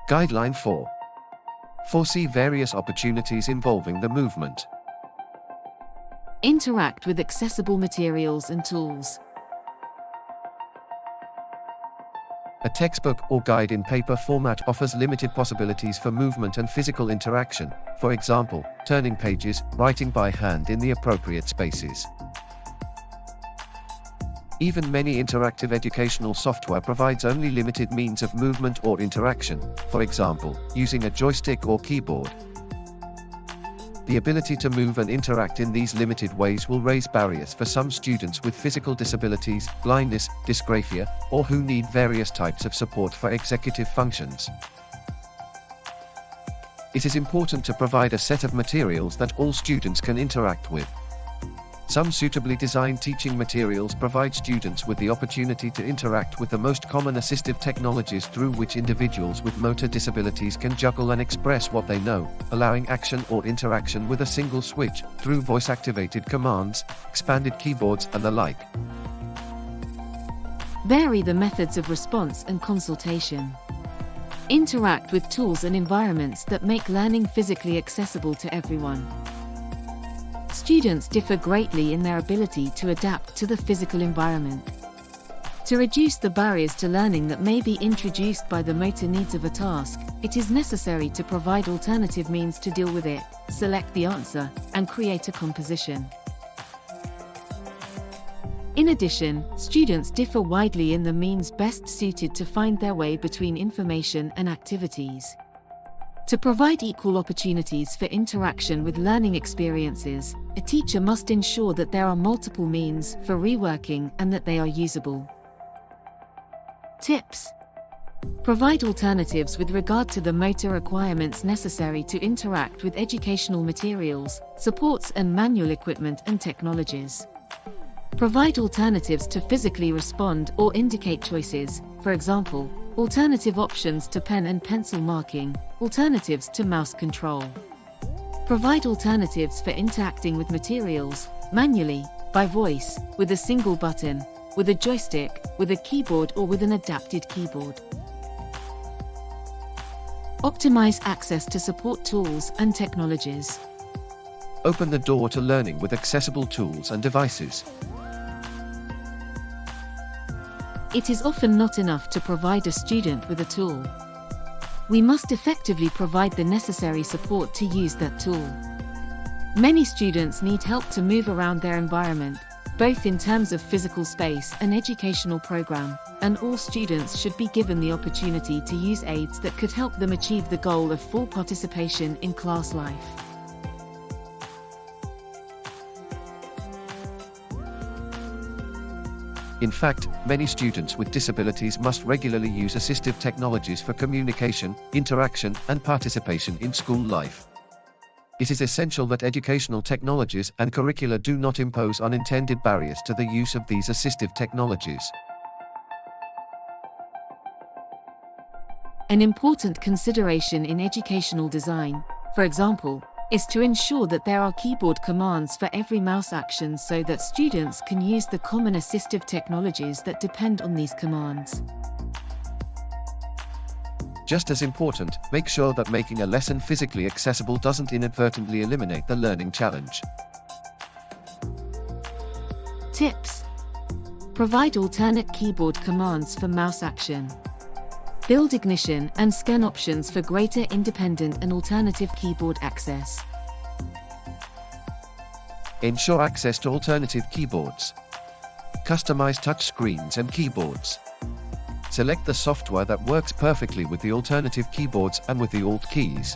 Guideline 4. Foresee various opportunities involving the movement. Interact with accessible materials and tools. A textbook or guide in paper format offers limited possibilities for movement and physical interaction, for example, turning pages, writing by hand in the appropriate spaces. Even many interactive educational software provides only limited means of movement or interaction, for example, using a joystick or keyboard. The ability to move and interact in these limited ways will raise barriers for some students with physical disabilities, blindness, dysgraphia, or who need various types of support for executive functions. It is important to provide a set of materials that all students can interact with. Some suitably designed teaching materials provide students with the opportunity to interact with the most common assistive technologies through which individuals with motor disabilities can juggle and express what they know, allowing action or interaction with a single switch, through voice-activated commands, expanded keyboards and the like. Vary the methods of response and consultation. Interact with tools and environments that make learning physically accessible to everyone. Students differ greatly in their ability to adapt to the physical environment. To reduce the barriers to learning that may be introduced by the motor needs of a task, it is necessary to provide alternative means to deal with it, select the answer, and create a composition. In addition, students differ widely in the means best suited to find their way between information and activities. To provide equal opportunities for interaction with learning experiences, a teacher must ensure that there are multiple means for reworking and that they are usable. Tips: provide alternatives with regard to the motor requirements necessary to interact with educational materials, supports and manual equipment and technologies. Provide alternatives to physically respond or indicate choices, for example, alternative options to pen and pencil marking, alternatives to mouse control. Provide alternatives for interacting with materials, manually, by voice, with a single button, with a joystick, with a keyboard or with an adapted keyboard. Optimize access to support tools and technologies. Open the door to learning with accessible tools and devices. It is often not enough to provide a student with a tool. We must effectively provide the necessary support to use that tool. Many students need help to move around their environment, both in terms of physical space and educational program, and all students should be given the opportunity to use aids that could help them achieve the goal of full participation in class life. In fact, many students with disabilities must regularly use assistive technologies for communication, interaction, and participation in school life. It is essential that educational technologies and curricula do not impose unintended barriers to the use of these assistive technologies. An important consideration in educational design, for example, is to ensure that there are keyboard commands for every mouse action so that students can use the common assistive technologies that depend on these commands. Just as important, make sure that making a lesson physically accessible doesn't inadvertently eliminate the learning challenge. Tips: provide alternate keyboard commands for mouse action. Build ignition and scan options for greater independent and alternative keyboard access. Ensure access to alternative keyboards. Customize touch screens and keyboards. Select the software that works perfectly with the alternative keyboards and with the Alt keys.